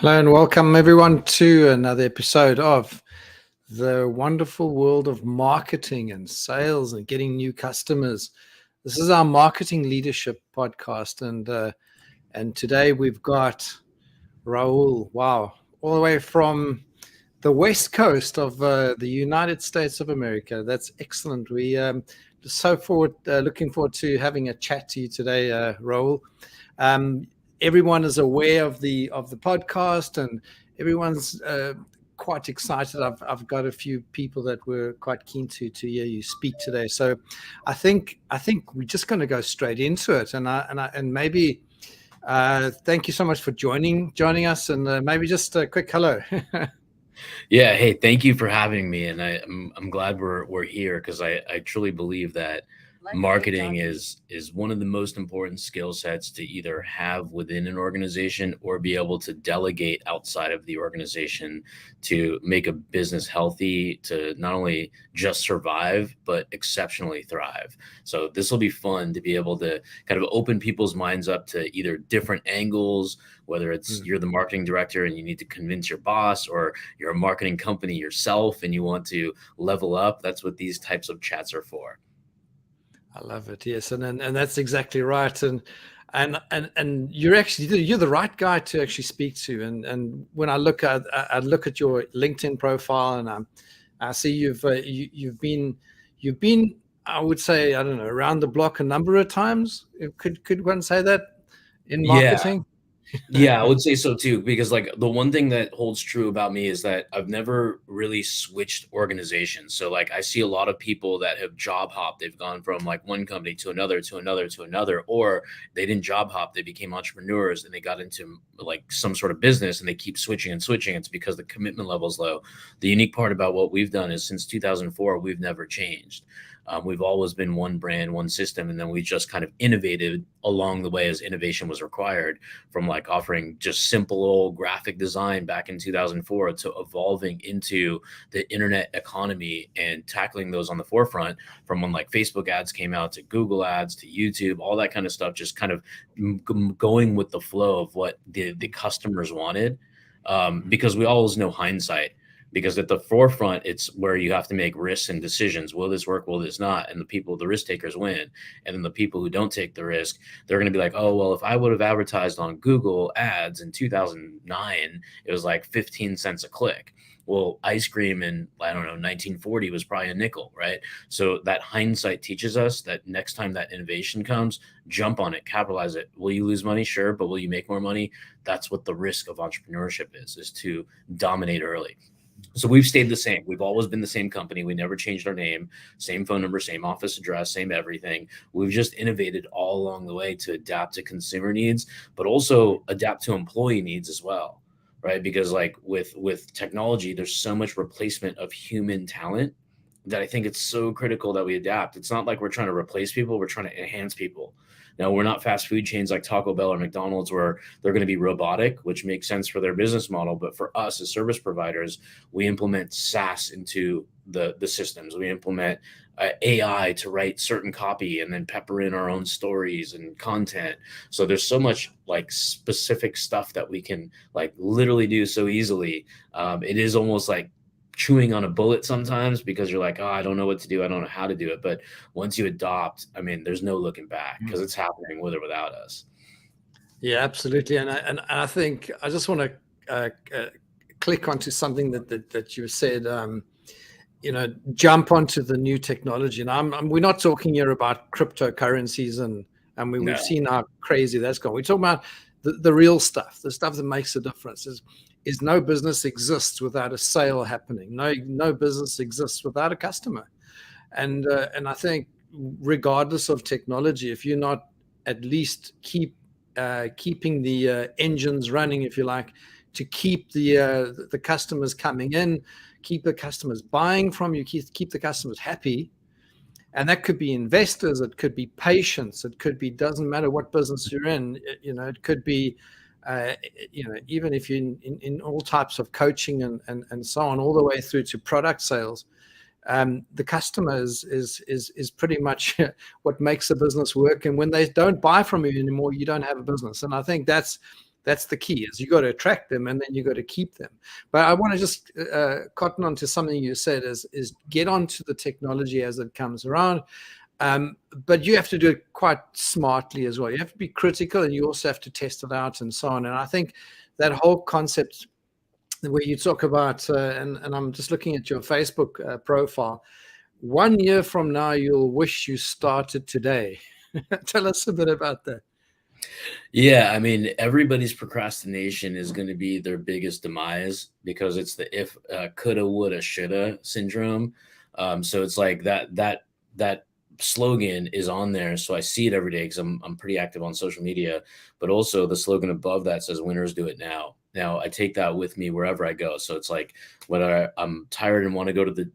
Hello and welcome everyone to another episode of the wonderful world of marketing and sales and getting new customers. This is our marketing leadership podcast, and today we've got Raul. Wow, all the way from the west coast of the United States of America. That's excellent. We looking forward to having a chat to you today, Raul. Um, Everyone is aware of the podcast, and everyone's quite excited. I've got a few people that were quite keen to hear you speak today. So I think we're just going to go straight into it, and maybe thank you so much for joining us, and maybe just a quick hello. Yeah, hey, thank you for having me, and I'm glad we're here because I truly believe that marketing is one of the most important skill sets to either have within an organization or be able to delegate outside of the organization to make a business healthy, to not only just survive but exceptionally thrive. So this will be fun to be able to kind of open people's minds up to either different angles, whether it's you're the marketing director and you need to convince your boss, or you're a marketing company yourself and you want to level up. That's what these types of chats are for. I love it. Yes, and that's exactly right. And you're the right guy to actually speak to. And when I look at your LinkedIn profile, and I see you've been I would say, I don't know, around the block a number of times. Could one say that in Yeah. marketing? Yeah, I would say so too, because like the one thing that holds true about me is that I've never really switched organizations. So like I see a lot of people that have job hopped. They've gone from like one company to another, to another, to another, or they didn't job hop. They became entrepreneurs and they got into like some sort of business and they keep switching and switching. It's because the commitment level is low. The unique part about what we've done is since 2004, we've never changed. We've always been one brand, one system, and then we just kind of innovated along the way as innovation was required, from like offering just simple old graphic design back in 2004 to evolving into the internet economy and tackling those on the forefront, from when like Facebook ads came out to Google ads to YouTube, all that kind of stuff, just kind of going with the flow of what the customers wanted. Because we always know hindsight, because at the forefront, it's where you have to make risks and decisions. Will this work? Will this not? And the risk takers win. And then the people who don't take the risk, they're going to be like, oh, well, if I would have advertised on Google ads in 2009, it was like 15 cents a click. Well, ice cream in, I don't know, 1940 was probably a nickel, right? So that hindsight teaches us that next time that innovation comes, jump on it, capitalize it. Will you lose money? Sure. But will you make more money? That's what the risk of entrepreneurship is to dominate early. So we've stayed the same. We've always been the same company. We never changed our name, same phone number, same office address, same everything. We've just innovated all along the way to adapt to consumer needs, but also adapt to employee needs as well, right? Because like with technology, there's so much replacement of human talent that I think it's so critical that we adapt. It's not like we're trying to replace people, we're trying to enhance people. Now, we're not fast food chains like Taco Bell or McDonald's where they're going to be robotic, which makes sense for their business model. But for us as service providers, we implement SaaS into the systems. We implement AI to write certain copy and then pepper in our own stories and content. So there's so much like specific stuff that we can like literally do so easily. It is almost like chewing on a bullet sometimes, because you're like, oh, I don't know what to do. I don't know how to do it. But once you adopt, I mean, there's no looking back, because it's happening with or without us. Yeah, absolutely. And I think I just want to click onto something that you said. Jump onto the new technology. And we're not talking here about cryptocurrencies, and we've No. seen how crazy that's gone. We're talking about the real stuff, the stuff that makes a difference. Is no business exists without a sale happening. No business exists without a customer. And I think regardless of technology, if you're not at least keeping the engines running, if you like, to keep the customers coming in, keep the customers buying from you, keep the customers happy. And that could be investors, it could be patients, it could be, doesn't matter what business you're in, it could be, even if you're in all types of coaching and so on, all the way through to product sales. The customer is pretty much what makes a business work. And when they don't buy from you anymore, you don't have a business. And I think that's That's the key, is you got to attract them and then you got to keep them. But I want to just cotton on to something you said, is get onto the technology as it comes around. But you have to do it quite smartly as well. You have to be critical, and you also have to test it out and so on. And I think that whole concept where you talk about, and I'm just looking at your Facebook profile, 1 year from now, you'll wish you started today. Tell us a bit about that. Yeah, I mean, everybody's procrastination is going to be their biggest demise, because it's the if, coulda, woulda, shoulda syndrome. So it's like that slogan is on there, so I see it every day because I'm pretty active on social media. But also the slogan above that says "Winners do it now." Now I take that with me wherever I go. So it's like, when I'm tired and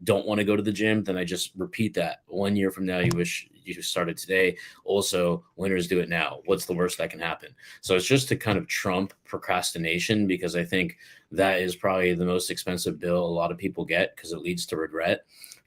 don't want to go to the gym, then I just repeat that. 1 year from now, you wish you started today. Also, winners do it now. What's the worst that can happen? So it's just to kind of trump procrastination, because I think that is probably the most expensive bill a lot of people get, because it leads to regret.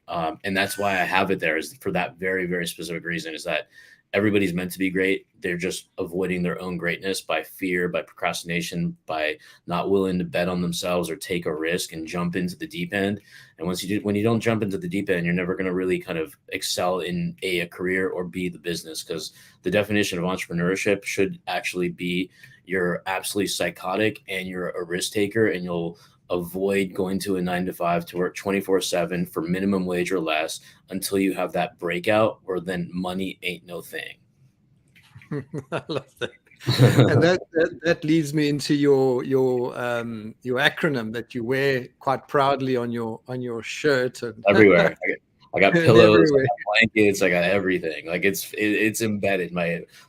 And that's why I have it there, is for that very, very specific reason, is that everybody's meant to be great. They're just avoiding their own greatness by fear, by procrastination, by not willing to bet on themselves or take a risk and jump into the deep end. And when you don't jump into the deep end, you're never going to really kind of excel in a career or B, the business, because the definition of entrepreneurship should actually be you're absolutely psychotic and you're a risk taker, and you'll avoid going to a 9 to 5 to work 24/7 for minimum wage or less until you have that breakout where then money ain't no thing. I love that. And that leads me into your acronym that you wear quite proudly on your shirt and Everywhere. I got and pillows, I everywhere. got blankets, I got everything. Like it's embedded.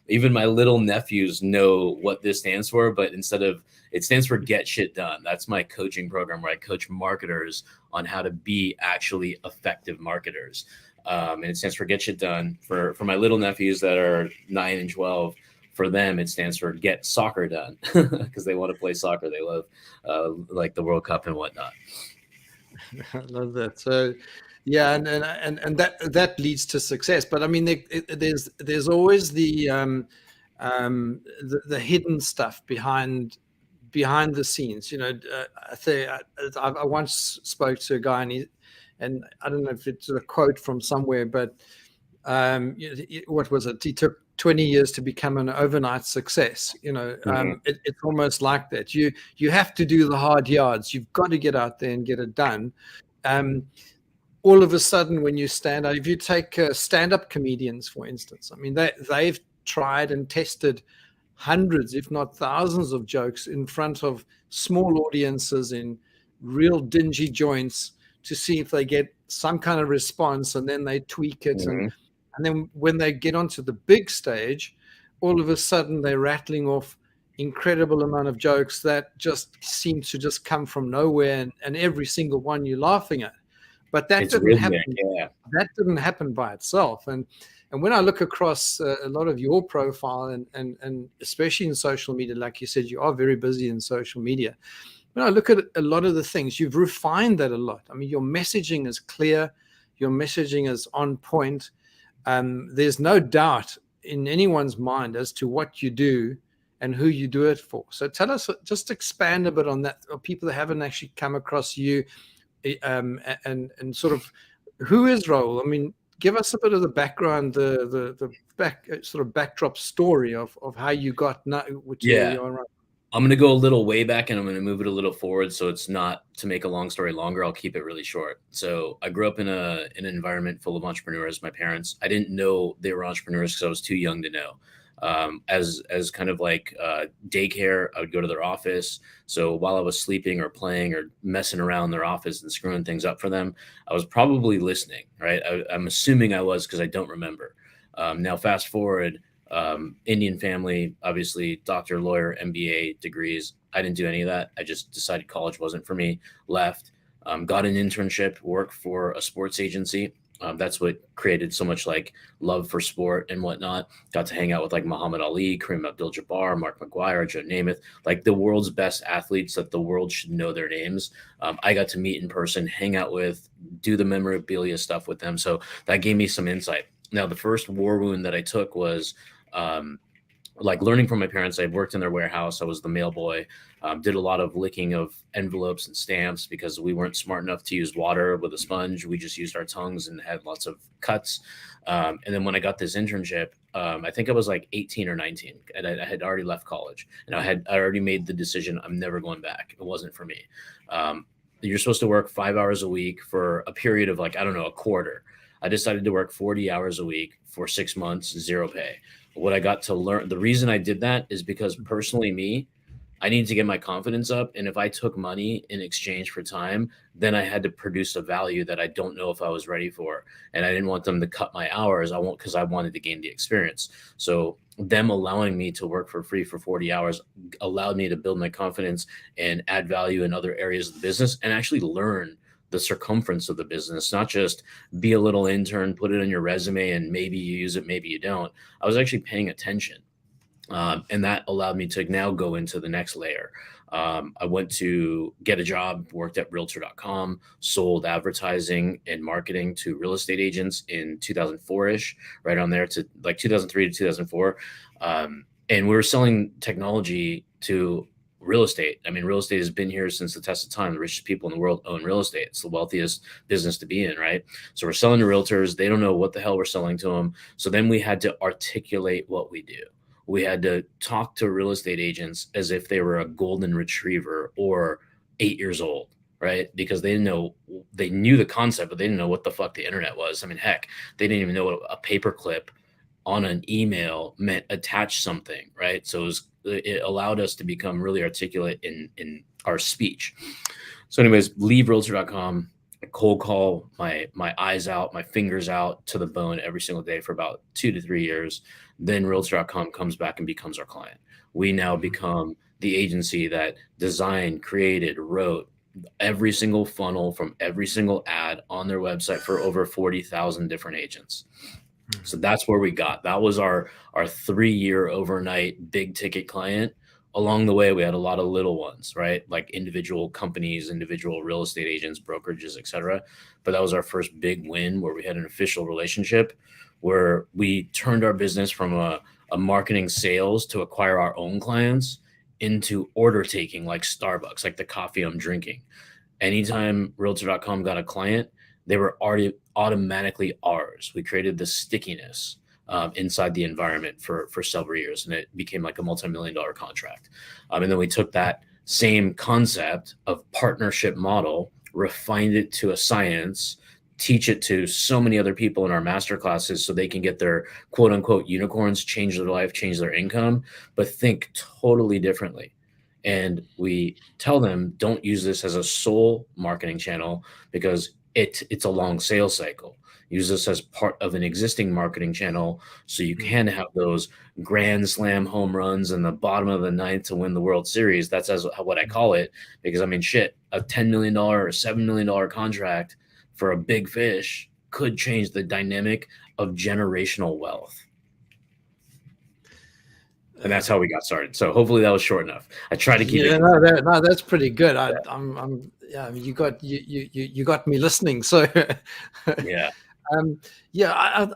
Even my little nephews know what this stands for, but it stands for Get Shit Done. That's my coaching program, where I coach marketers on how to be actually effective marketers. And it stands for Get Shit Done. For my little nephews that are 9 and 12, for them it stands for Get Soccer Done, because they want to play soccer. They love like the World Cup and whatnot. I love that. So, yeah, and that leads to success. But I mean, there's always the hidden stuff behind the scenes. You know, I once spoke to a guy, and I don't know if it's a quote from somewhere, but what was it? He took 20 years to become an overnight success. You know, it's almost like that. You have to do the hard yards. You've got to get out there and get it done. All of a sudden, when you stand out, if you take stand-up comedians, for instance, I mean, they've tried and tested hundreds, if not thousands, of jokes in front of small audiences in real dingy joints to see if they get some kind of response, and then they tweak it. And then when they get onto the big stage, all of a sudden they're rattling off incredible amount of jokes that just seem to just come from nowhere, and every single one you're laughing at. But that didn't happen. Yeah. That didn't happen by itself. And when I look across a lot of your profile, and especially in social media, like you said, you are very busy in social media. When I look at a lot of the things, you've refined that a lot. I mean, your messaging is clear, your messaging is on point. There's no doubt in anyone's mind as to what you do and who you do it for. So tell us, just expand a bit on that, or people that haven't actually come across you, and sort of who is Raul. I mean, give us a bit of the background, the backdrop story of how you got now to where you are right. I'm going to go a little way back, and I'm going to move it a little forward. So it's not to make a long story longer. I'll keep it really short. So I grew up in an environment full of entrepreneurs. My parents, I didn't know they were entrepreneurs because I was too young to know. As kind of like daycare, I would go to their office. So while I was sleeping or playing or messing around their office and screwing things up for them, I was probably listening, right? I'm assuming I was, because I don't remember. Now, fast forward, Indian family, obviously doctor, lawyer, MBA degrees. I didn't do any of that. I just decided college wasn't for me, left, got an internship, worked for a sports agency. That's what created so much like love for sport and whatnot. Got to hang out with like Muhammad Ali, Kareem Abdul-Jabbar, Mark McGuire, Joe Namath, like the world's best athletes that the world should know their names. I got to meet in person, hang out with, do the memorabilia stuff with them. So that gave me some insight. Now, the first war wound that I took was like learning from my parents. I worked in their warehouse. I was the mail boy. Did a lot of licking of envelopes and stamps because we weren't smart enough to use water with a sponge. We just used our tongues and had lots of cuts. And then when I got this internship, I think I was like 18 or 19, and I had already left college, and I already made the decision I'm never going back. It wasn't for me. You're supposed to work 5 hours a week for a period of like, I don't know, a quarter. I decided to work 40 hours a week for 6 months, zero pay. What I got to learn, the reason I did that is because personally, me, I needed to get my confidence up. And if I took money in exchange for time, then I had to produce a value that I don't know if I was ready for. And I didn't want them to cut my hours. Because I wanted to gain the experience. So them allowing me to work for free for 40 hours allowed me to build my confidence and add value in other areas of the business and actually learn the circumference of the business, not just be a little intern, put it on your resume, and maybe you use it, maybe you don't. I was actually paying attention. And that allowed me to now go into the next layer. I went to get a job, worked at realtor.com, sold advertising and marketing to real estate agents in 2004-ish, right on there to like 2003 to 2004. And we were selling technology to real estate. I mean, real estate has been here since the test of time. The richest people in the world own real estate. It's the wealthiest business to be in, right? So we're selling to realtors. They don't know what the hell we're selling to them. So then we had to articulate what we do. We had to talk to real estate agents as if they were a golden retriever or 8 years old, right? Because they didn't know, they knew the concept, but they didn't know what the fuck the internet was. I mean, heck, they didn't even know what a paperclip on an email meant attach something, right? So it allowed us to become really articulate in our speech. So anyways, leave realtor.com, cold call my eyes out, my fingers out to the bone every single day for about 2 to 3 years. Then realtor.com comes back and becomes our client. We now become the agency that designed, created, wrote every single funnel from every single ad on their website for over 40,000 different agents. So that's where we got. That was our 3-year overnight big ticket client. Along the way, we had a lot of little ones, right? Like individual companies, individual real estate agents, brokerages, etc. But that was our first big win where we had an official relationship where we turned our business from a marketing sales to acquire our own clients into order taking, like Starbucks, like the coffee I'm drinking. Anytime realtor.com got a client, they were already automatically ours. We created the stickiness inside the environment for several years, and it became like a multi-million-dollar contract. And then we took that same concept of partnership model, refined it to a science, teach it to so many other people in our master classes so they can get their quote unquote unicorns, change their life, change their income, but think totally differently. And we tell them, don't use this as a sole marketing channel because it's a long sales cycle. Use this as part of an existing marketing channel so you can have those grand slam home runs in the bottom of the ninth to win the World Series. That's what I call it, because I mean, shit, a $10 million or $7 million contract for a big fish could change the dynamic of generational wealth. And that's how we got started. So hopefully that was short enough. I try to keep it. No, that's pretty good. Yeah, you got me listening. So Yeah.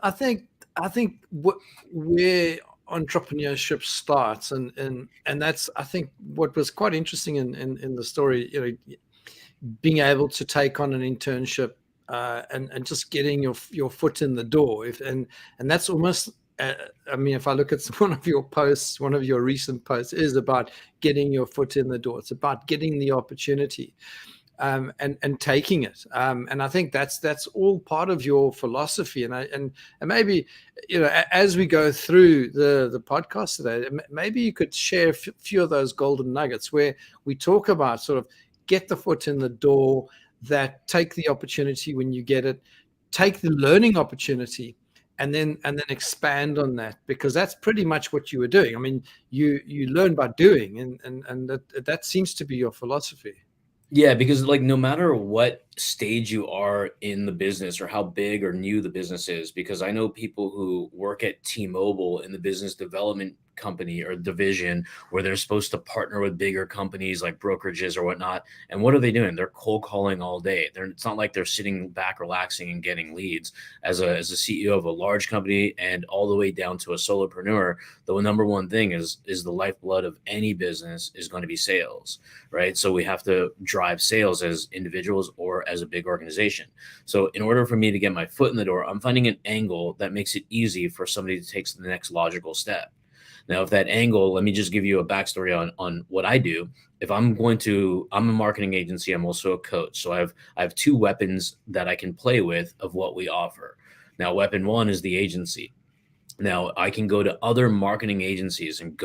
I think where entrepreneurship starts, and that's, I think, what was quite interesting in the story, you know, being able to take on an internship and just getting your foot in the door. And that's almost, I mean, if I look at one of your posts, one of your recent posts is about getting your foot in the door. It's about getting the opportunity and taking it. And I think that's all part of your philosophy. And maybe, you know, as we go through the podcast today, maybe you could share a few of those golden nuggets where we talk about sort of get the foot in the door, that take the opportunity when you get it, take the learning opportunity, and then expand on that, because that's pretty much what you were doing. I mean, you learn by doing, and that seems to be your philosophy. Yeah, because like no matter what stage you are in the business or how big or new the business is, because I know people who work at T-Mobile in the business development company or division where they're supposed to partner with bigger companies like brokerages or whatnot. And what are they doing? They're cold calling all day. It's not like they're sitting back, relaxing and getting leads. As a CEO of a large company and all the way down to a solopreneur, the number one thing is the lifeblood of any business is going to be sales, right? So we have to drive sales as individuals or as a big organization. So in order for me to get my foot in the door, I'm finding an angle that makes it easy for somebody to take the next logical step. Now, if that angle, let me just give you a backstory on what I do. If I'm a marketing agency, I'm also a coach. So I have two weapons that I can play with of what we offer. Now, weapon one is the agency. Now I can go to other marketing agencies and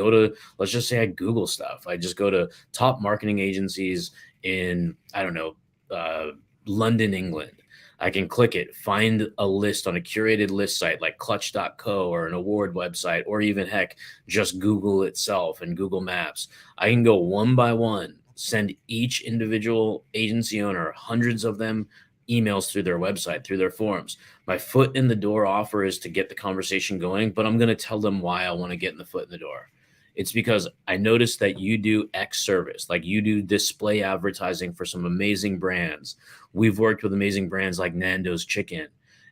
let's just say I Google stuff. I just go to top marketing agencies in, I don't know, London, England. I can click it, find a list on a curated list site like clutch.co or an award website, or even heck, just Google itself and Google Maps. I can go one by one, send each individual agency owner, hundreds of them, emails through their website, through their forums. My foot in the door offer is to get the conversation going, but I'm going to tell them why I want to get in the foot in the door. It's because I noticed that you do X service, like you do display advertising for some amazing brands. We've worked with amazing brands like Nando's Chicken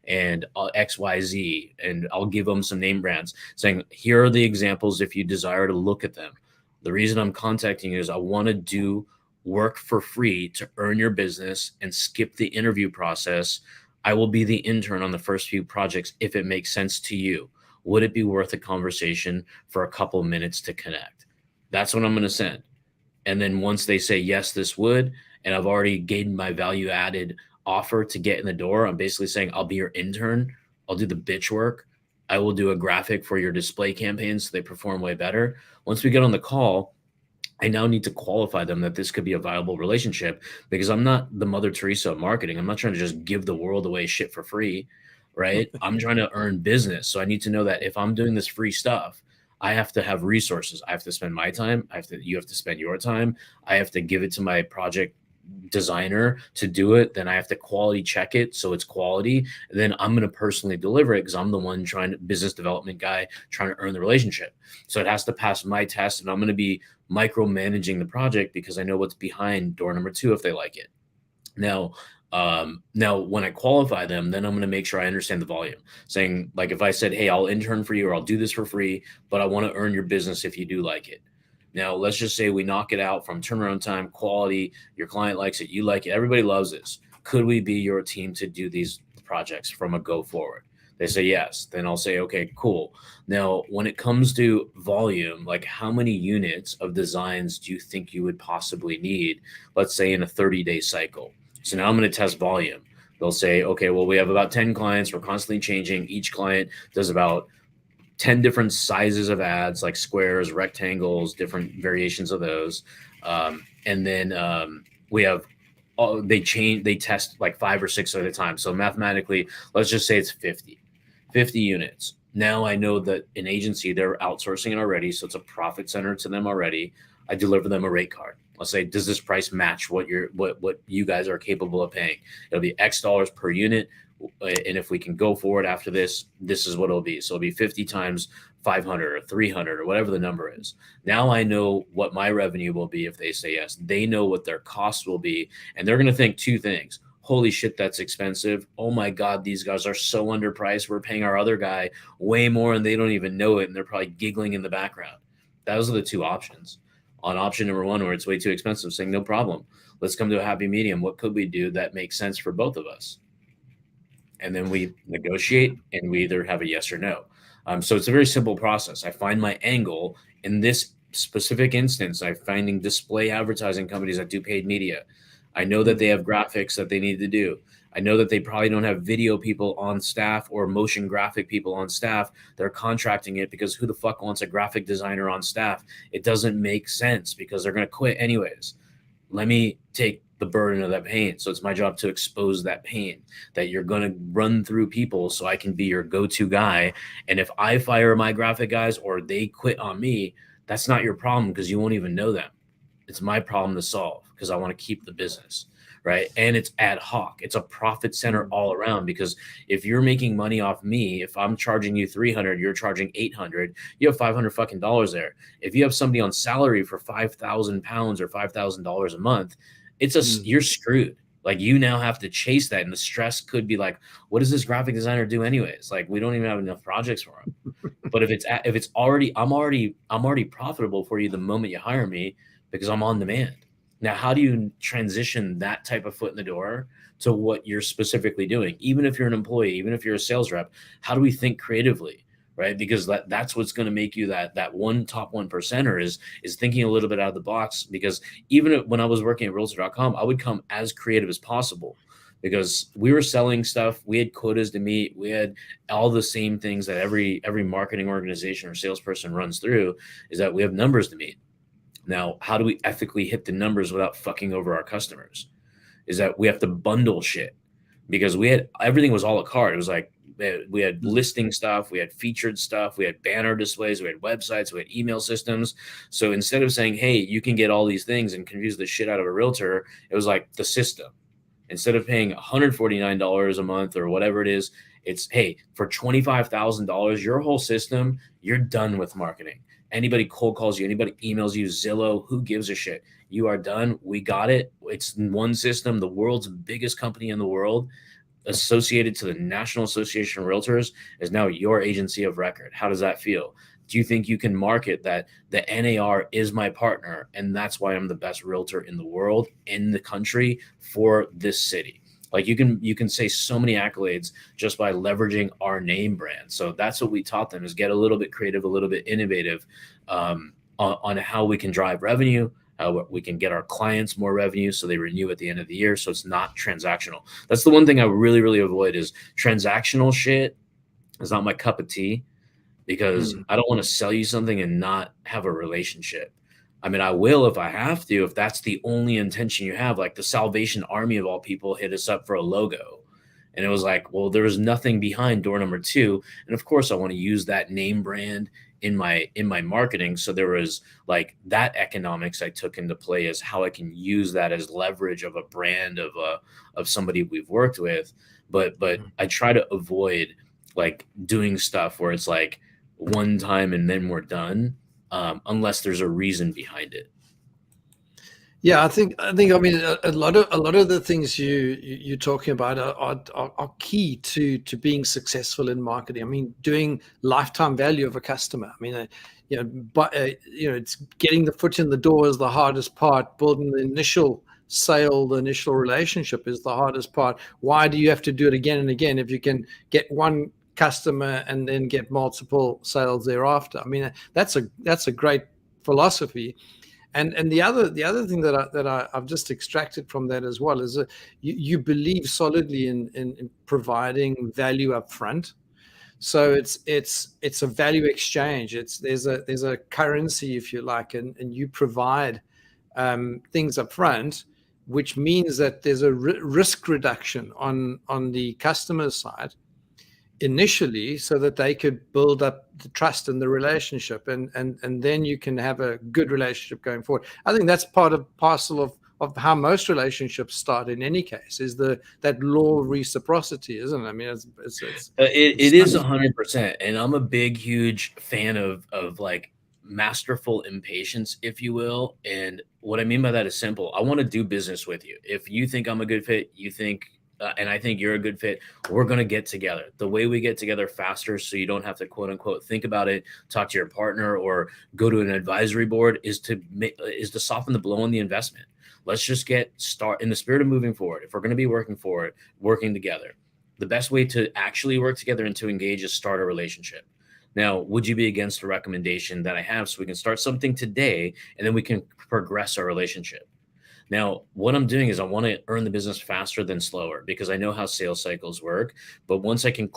and XYZ, and I'll give them some name brands saying, here are the examples if you desire to look at them. The reason I'm contacting you is I want to do work for free to earn your business and skip the interview process. I will be the intern on the first few projects if it makes sense to you. Would it be worth a conversation for a couple minutes to connect? That's what I'm going to send. And then once they say, yes, this would, and I've already gained my value added offer to get in the door, I'm basically saying, I'll be your intern. I'll do the bitch work. I will do a graphic for your display campaigns so they perform way better. Once we get on the call, I now need to qualify them that this could be a viable relationship, because I'm not the Mother Teresa of marketing. I'm not trying to just give the world away shit for free, right? I'm trying to earn business. So I need to know that if I'm doing this free stuff, I have to have resources. I have to spend my time. You have to spend your time. I have to give it to my project designer to do it. Then I have to quality check it so it's quality. And then I'm going to personally deliver it because I'm the one business development guy trying to earn the relationship. So it has to pass my test, and I'm going to be micromanaging the project because I know what's behind door number 2 if they like it. Now when I qualify them, then I'm going to make sure I understand the volume, saying, like, if I said, hey, I'll intern for you or I'll do this for free, but I want to earn your business if you do like it. Now, let's just say we knock it out from turnaround time, quality, your client likes it, you like it, everybody loves this. Could we be your team to do these projects from a go forward? They say yes. Then I'll say, okay, cool. Now, when it comes to volume, like how many units of designs do you think you would possibly need, let's say in a 30-day cycle? So now I'm going to test volume. They'll say, okay, well, we have about 10 clients. We're constantly changing. Each client does about 10 different sizes of ads, like squares, rectangles, different variations of those. And then we have, they test like 5 or 6 at a time. So mathematically, let's just say it's 50 units. Now I know that an agency, they're outsourcing it already. So it's a profit center to them already. I deliver them a rate card. Let's say, does this price match what you guys are capable of paying? It'll be X dollars per unit. And if we can go forward after this, this is what it'll be. So it'll be 50 times 500 or 300 or whatever the number is. Now I know what my revenue will be if they say yes. They know what their costs will be. And they're going to think 2 things. Holy shit, that's expensive. Oh my God, these guys are so underpriced. We're paying our other guy way more and they don't even know it. And they're probably giggling in the background. Those are the 2 options. On option number 1, where it's way too expensive, saying no problem. Let's come to a happy medium. What could we do that makes sense for both of us? And then we negotiate and we either have a yes or no. So it's a very simple process. I find my angle. In this specific instance, I'm finding display advertising companies that do paid media. I know that they have graphics that they need to do. I know that they probably don't have video people on staff or motion graphic people on staff. They're contracting it because who the fuck wants a graphic designer on staff? It doesn't make sense because they're going to quit anyways. Let me take the burden of that pain. So it's my job to expose that pain that you're going to run through people so I can be your go-to guy. And if I fire my graphic guys or they quit on me, that's not your problem because you won't even know them. It's my problem to solve because I want to keep the business, right? And it's ad hoc. It's a profit center all around, because if you're making money off me, if I'm charging you 300, you're charging 800, you have 500 fucking dollars there. If you have somebody on salary for 5,000 pounds or $5,000 a month, you're screwed. Like, you now have to chase that. And the stress could be like, what does this graphic designer do anyways? Like, we don't even have enough projects for him. But if it's already, I'm already profitable for you the moment you hire me, because I'm on demand. Now, how do you transition that type of foot in the door to what you're specifically doing? Even if you're an employee, even if you're a sales rep, how do we think creatively, right? Because that's what's going to make you that top 1%er is thinking a little bit out of the box. Because even when I was working at realtor.com, I would come as creative as possible, because we were selling stuff. We had quotas to meet. We had all the same things that every marketing organization or salesperson runs through, is that we have numbers to meet. Now, how do we ethically hit the numbers without fucking over our customers? Is that we have to bundle shit, because everything was a la carte. It was like, we had listing stuff, we had featured stuff, we had banner displays, we had websites, we had email systems. So instead of saying, hey, you can get all these things and confuse the shit out of a realtor, it was like the system. Instead of paying $149 a month or whatever it is, it's, hey, for $25,000, your whole system, you're done with marketing. Anybody cold calls you, anybody emails you, Zillow, who gives a shit? You are done. We got it. It's one system. The world's biggest company in the world, associated to the National Association of Realtors, is now your agency of record. How does that feel? Do you think you can market that the NAR is my partner, and that's why I'm the best realtor in the world, in the country, for this city? Like, you can say so many accolades just by leveraging our name brand. So that's what we taught them, is get a little bit creative, a little bit innovative, on how we can drive revenue, how we can get our clients more revenue so they renew at the end of the year. So it's not transactional. That's the one thing I really, really avoid, is transactional shit is not my cup of tea, because I don't want to sell you something and not have a relationship. I mean, I will if I have to, if that's the only intention you have. Like the Salvation Army of all people hit us up for a logo. And it was like, well, there was nothing behind door number 2. And of course I want to use that name brand in my marketing. So there was like that economics I took into play, as how I can use that as leverage of a brand of somebody we've worked with. But I try to avoid like doing stuff where it's like one time and then we're done, unless there's a reason behind it. Yeah, I think I mean a lot of the things you're talking about are key to being successful in marketing. I mean, doing lifetime value of a customer. I mean, it's getting the foot in the door is the hardest part. Building the initial sale, the initial relationship is the hardest part. Why do you have to do it again and again if you can get one customer and then get multiple sales thereafter? I mean, that's a great philosophy. And the other thing that I've just extracted from that as well is that you believe solidly in providing value up front. So it's a value exchange. There's a currency, if you like, and you provide things up front, which means that there's a risk reduction on the customer's side initially, so that they could build up the trust and the relationship, and then you can have a good relationship going forward. I think that's parcel of how most relationships start in any case, is that law of reciprocity, isn't it? I mean, it is 100%. And I'm a big, huge fan of like masterful impatience, if you will. And what I mean by that is simple. I want to do business with you. If you think I'm a good fit, you think and I think you're a good fit, we're going to get together. The way we get together faster, so you don't have to quote unquote think about it, talk to your partner, or go to an advisory board, is to soften the blow on the investment. Let's just start in the spirit of moving forward. If we're going to be working together, the best way to actually work together and to engage is start a relationship. Now, would you be against a recommendation that I have, so we can start something today and then we can progress our relationship? Now, what I'm doing is I want to earn the business faster than slower, because I know how sales cycles work. But once I can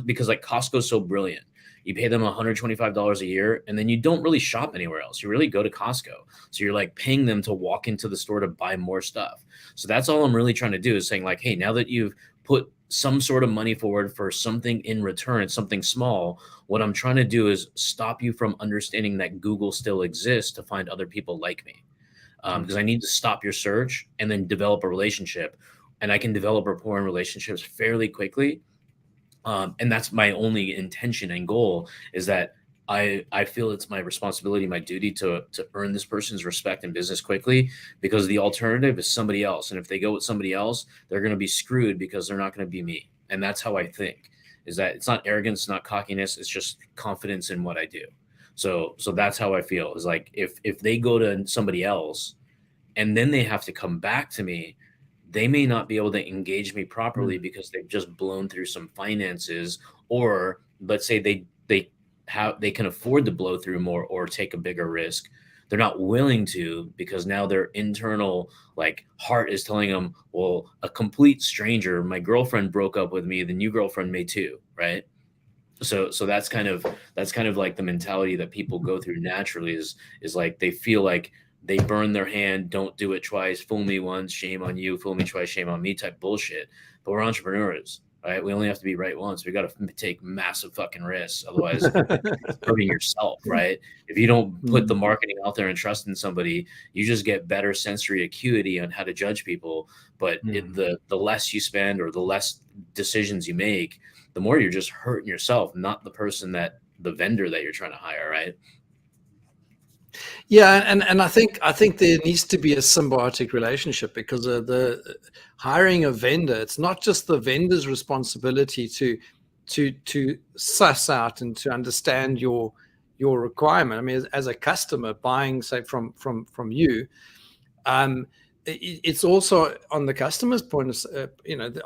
because like Costco's so brilliant, you pay them $125 a year, and then you don't really shop anywhere else. You really go to Costco. So you're like paying them to walk into the store to buy more stuff. So that's all I'm really trying to do, is saying like, hey, now that you've put some sort of money forward for something in return, it's something small. What I'm trying to do is stop you from understanding that Google still exists to find other people like me. because I need to stop your search and then develop a relationship. And I can develop rapport and relationships fairly quickly. And that's my only intention and goal, is that I feel it's my responsibility, my duty to earn this person's respect in business quickly, because the alternative is somebody else. And if they go with somebody else, they're going to be screwed because they're not going to be me. And that's how I think, is that it's not arrogance, it's not cockiness, it's just confidence in what I do. So that's how I feel, is like, if they go to somebody else and then they have to come back to me, they may not be able to engage me properly because they've just blown through some finances, or let's say they can afford to blow through more or take a bigger risk. They're not willing to, because now their internal like heart is telling them, well, a complete stranger, my girlfriend broke up with me, the new girlfriend may too, right? So that's kind of like the mentality that people go through naturally, is like they feel like they burn their hand, don't do it twice, fool me once, shame on you, fool me twice, shame on me type bullshit. But we're entrepreneurs, right? We only have to be right once. We got to take massive fucking risks. Otherwise, you're hurting yourself, right? If you don't put the marketing out there and trust in somebody, you just get better sensory acuity on how to judge people. But the less you spend or the less decisions you make, the more you're just hurting yourself, not the vendor that you're trying to hire, right? Yeah, and I think there needs to be a symbiotic relationship, because the hiring a vendor, it's not just the vendor's responsibility to suss out and to understand your requirement. I mean, as a customer buying, say, from you, it's also on the customer's point of,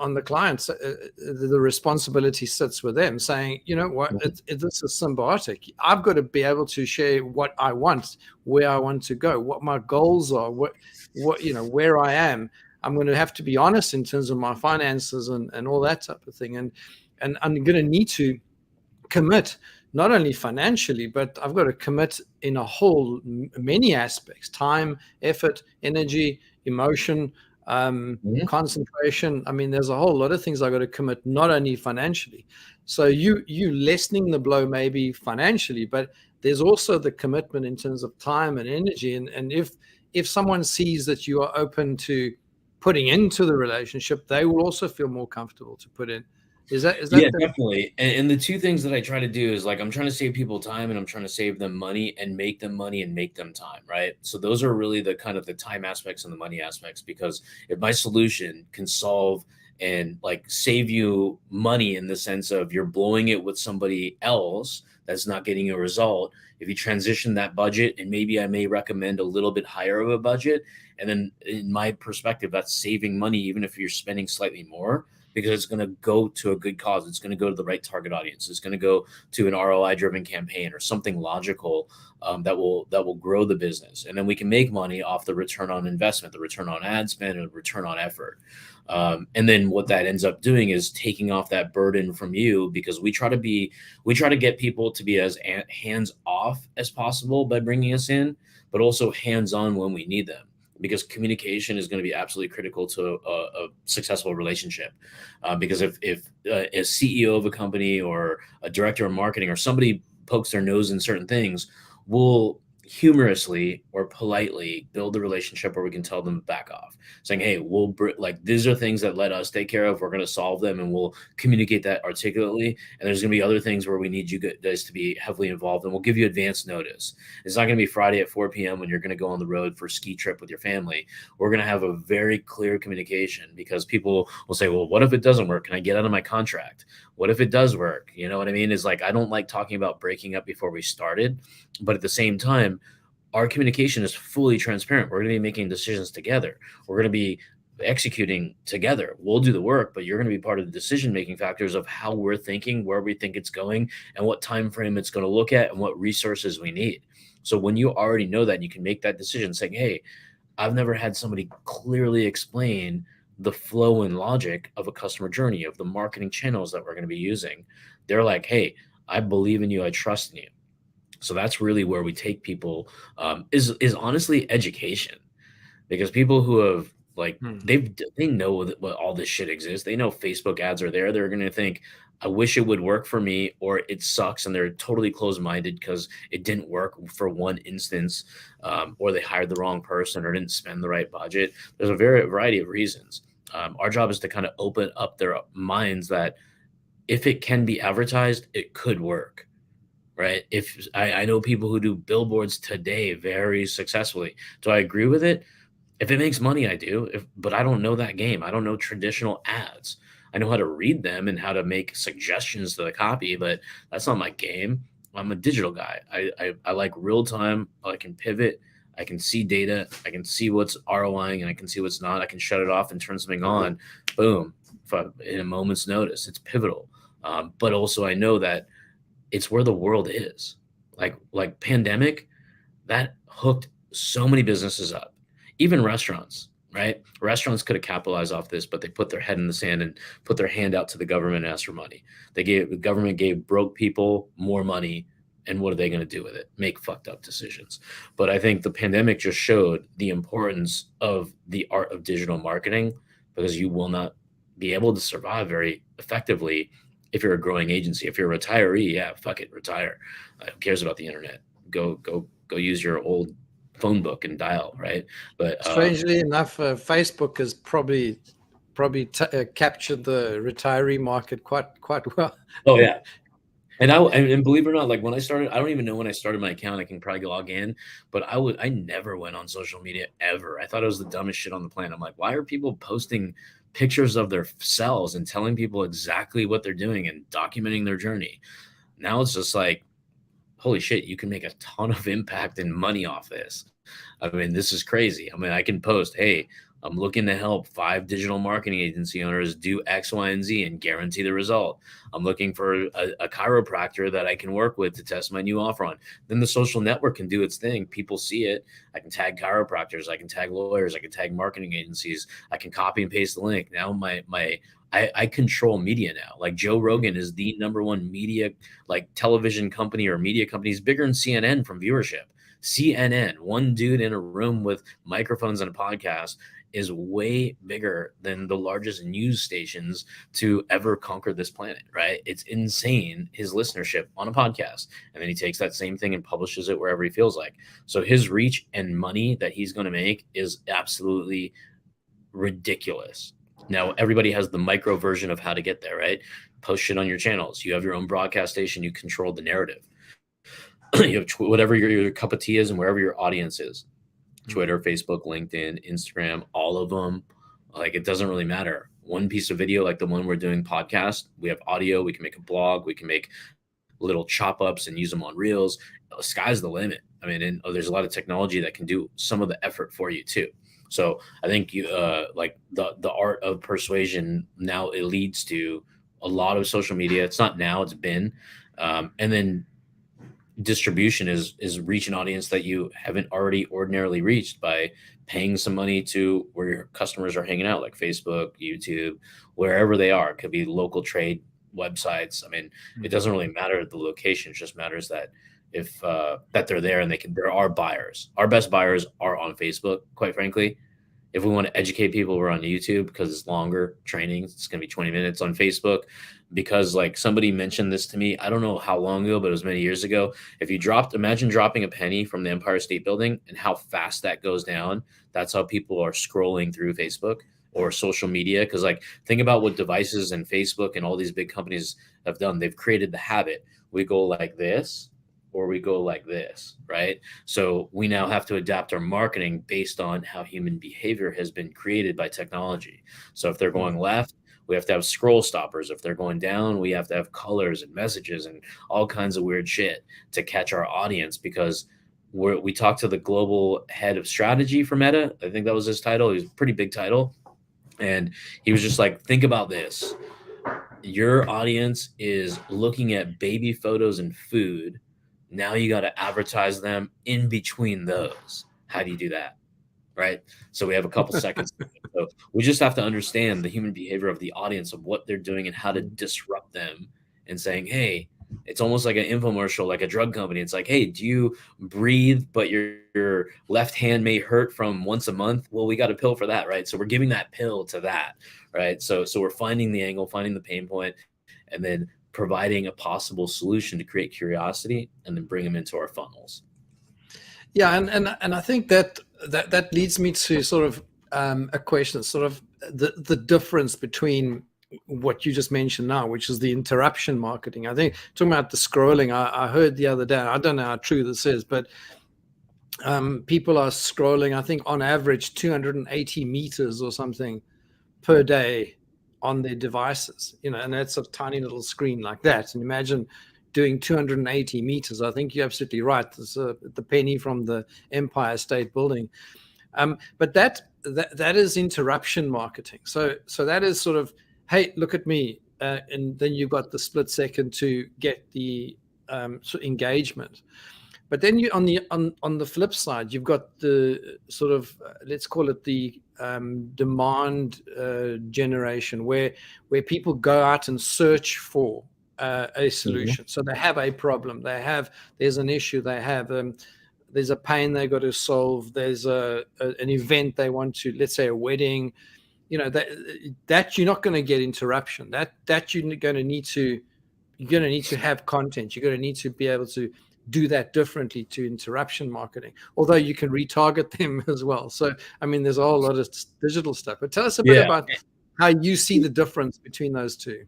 on the clients, the responsibility sits with them, saying, you know what, this is symbiotic. I've got to be able to share what I want, where I want to go, what my goals are, what where I am. I'm going to have to be honest in terms of my finances and all that type of thing, and I'm going to need to commit, not only financially, but I've got to commit in a whole many aspects: time, effort, energy, emotion, concentration. I mean, there's a whole lot of things I've got to commit, not only financially. So you lessening the blow maybe financially, but there's also the commitment in terms of time and energy. And if someone sees that you are open to putting into the relationship, they will also feel more comfortable to put in. Is that Yeah, definitely. And the two things that I try to do is, like, I'm trying to save people time and I'm trying to save them money and make them money and make them time, right? So those are really the kind of the time aspects and the money aspects, because if my solution can solve and like save you money in the sense of you're blowing it with somebody else that's not getting a result, if you transition that budget, and maybe I may recommend a little bit higher of a budget, and then in my perspective, that's saving money even if you're spending slightly more, because it's going to go to a good cause. It's going to go to the right target audience. It's going to go to an ROI driven campaign or something logical that will grow the business. And then we can make money off the return on investment, the return on ad spend, and the return on effort. And then what that ends up doing is taking off that burden from you, because we try to get people to be as hands off as possible by bringing us in, but also hands on when we need them, because communication is going to be absolutely critical to a successful relationship. Because if a CEO of a company or a director of marketing or somebody pokes their nose in certain things, we'll humorously or politely build a relationship where we can tell them to back off, saying, hey, like, these are things that let us take care of, we're going to solve them, and we'll communicate that articulately. And there's going to be other things where we need you guys to be heavily involved, and we'll give you advance notice. It's not going to be Friday at 4 p.m. when you're going to go on the road for a ski trip with your family. We're going to have a very clear communication, because people will say, well, what if it doesn't work? Can I get out of my contract? What if it does work? You know what I mean? Is like, I don't like talking about breaking up before we started, but at the same time, our communication is fully transparent. We're going to be making decisions together. We're going to be executing together. We'll do the work, but you're going to be part of the decision-making factors of how we're thinking, where we think it's going, and what time frame it's going to look at, and what resources we need. So when you already know that, you can make that decision saying, hey, I've never had somebody clearly explain the flow and logic of a customer journey, of the marketing channels that we're going to be using. They're like, hey, I believe in you. I trust in you. So that's really where we take people, is honestly education, because people who have like, they know what all this shit exists. They know Facebook ads are there. They're going to think, I wish it would work for me, or it sucks and they're totally closed-minded because it didn't work for one instance, or they hired the wrong person or didn't spend the right budget. There's a variety of reasons. Our job is to kind of open up their minds that if it can be advertised, it could work, right? If I know people who do billboards today very successfully. Do I agree with it? If it makes money, I do. But I don't know that game. I don't know traditional ads. I know how to read them and how to make suggestions to the copy, but that's not my game. I'm a digital guy. I like real time. I can pivot. I can see data. I can see what's ROIing and I can see what's not. I can shut it off and turn something on. Boom. In a moment's notice. It's pivotal. But also I know that it's where the world is. Like pandemic, that hooked so many businesses up, even restaurants, right? Restaurants could have capitalized off this, but they put their head in the sand and put their hand out to the government and asked for money. The government gave broke people more money. And what are they going to do with it? Make fucked up decisions. But I think the pandemic just showed the importance of the art of digital marketing, because you will not be able to survive very effectively if you're a growing agency. If you're a retiree, yeah, fuck it, retire. Who cares about the internet? Go use your old phone book and dial, right? But strangely enough, Facebook has probably captured the retiree market quite well. Oh yeah. And believe it or not, like when I started, I don't even know when I started my account. I can probably log in, but I never went on social media ever. I thought it was the dumbest shit on the planet. I'm like, why are people posting pictures of their selves and telling people exactly what they're doing and documenting their journey? Now it's just like, holy shit, you can make a ton of impact and money off this. I mean, this is crazy. I mean, I can post, hey, I'm looking to help 5 digital marketing agency owners do X, Y, and Z and guarantee the result. I'm looking for a chiropractor that I can work with to test my new offer on. Then the social network can do its thing. People see it. I can tag chiropractors. I can tag lawyers. I can tag marketing agencies. I can copy and paste the link. Now I control media now. Like Joe Rogan is the #1 media, like television company or media company. He's bigger than CNN from viewership. CNN, one dude in a room with microphones and a podcast, is way bigger than the largest news stations to ever conquer this planet, right? It's insane, his listenership on a podcast. And then he takes that same thing and publishes it wherever he feels like. So his reach and money that he's going to make is absolutely ridiculous. Now, everybody has the micro version of how to get there, right? Post shit on your channels. You have your own broadcast station. You control the narrative. You have whatever your cup of tea is and wherever your audience is. Twitter, Facebook, LinkedIn, Instagram, all of them. Like, it doesn't really matter. One piece of video, like the one we're doing podcast, we have audio, we can make a blog, we can make little chop ups and use them on reels. The sky's the limit. I mean, and there's a lot of technology that can do some of the effort for you too. So I think you like the art of persuasion now, it leads to a lot of social media. It's not now, it's been. And then distribution is reach an audience that you haven't already ordinarily reached by paying some money to where your customers are hanging out, like Facebook, YouTube, wherever they are. It could be local trade websites. I mean, it doesn't really matter the location. It just matters that if that they're there and there are buyers. Our best buyers are on Facebook, quite frankly. If we want to educate people, we're on YouTube because it's longer training. It's going to be 20 minutes on Facebook because, like, somebody mentioned this to me. I don't know how long ago, but it was many years ago. If you imagine dropping a penny from the Empire State Building and how fast that goes down. That's how people are scrolling through Facebook or social media. Because, like, think about what devices and Facebook and all these big companies have done. They've created the habit. We go like this, or we go like this, right? So we now have to adapt our marketing based on how human behavior has been created by technology. So if they're going left, we have to have scroll stoppers. If they're going down, we have to have colors and messages and all kinds of weird shit to catch our audience, because we talked to the global head of strategy for Meta. I think that was his title. He was a pretty big title. And he was just like, think about this. Your audience is looking at baby photos and food. Now you got to advertise them in between those. How do you do that? Right. So we have a couple seconds. So we just have to understand the human behavior of the audience, of what they're doing and how to disrupt them, and saying, hey, it's almost like an infomercial, like a drug company. It's like, hey, do you breathe, but your left hand may hurt from once a month? Well, we got a pill for that. Right. So we're giving that pill to that. Right. So we're finding the angle, finding the pain point, and then providing a possible solution to create curiosity and then bring them into our funnels. Yeah, and I think that leads me to sort of a question, sort of the difference between what you just mentioned now, which is the interruption marketing. I think talking about the scrolling, I heard the other day, I don't know how true this is, but people are scrolling, I think on average 280 meters or something per day on their devices, and that's a tiny little screen like that. And imagine doing 280 meters. I think you're absolutely right. There's the penny from the Empire State Building. But that is interruption marketing. So that is sort of, hey, look at me. And then you've got the split second to get the engagement. But then you on the flip side, you've got the sort of let's call it the demand generation, where people go out and search for a solution. So they have a problem, there's an issue, there's a pain they got to solve, there's an event they want to, let's say a wedding, that you're not going to get interruption. That you're going to need to have content. You're going to need to be able to do that differently to interruption marketing, although you can retarget them as well. So, I mean, there's a whole lot of digital stuff, but tell us a bit about how you see the difference between those two.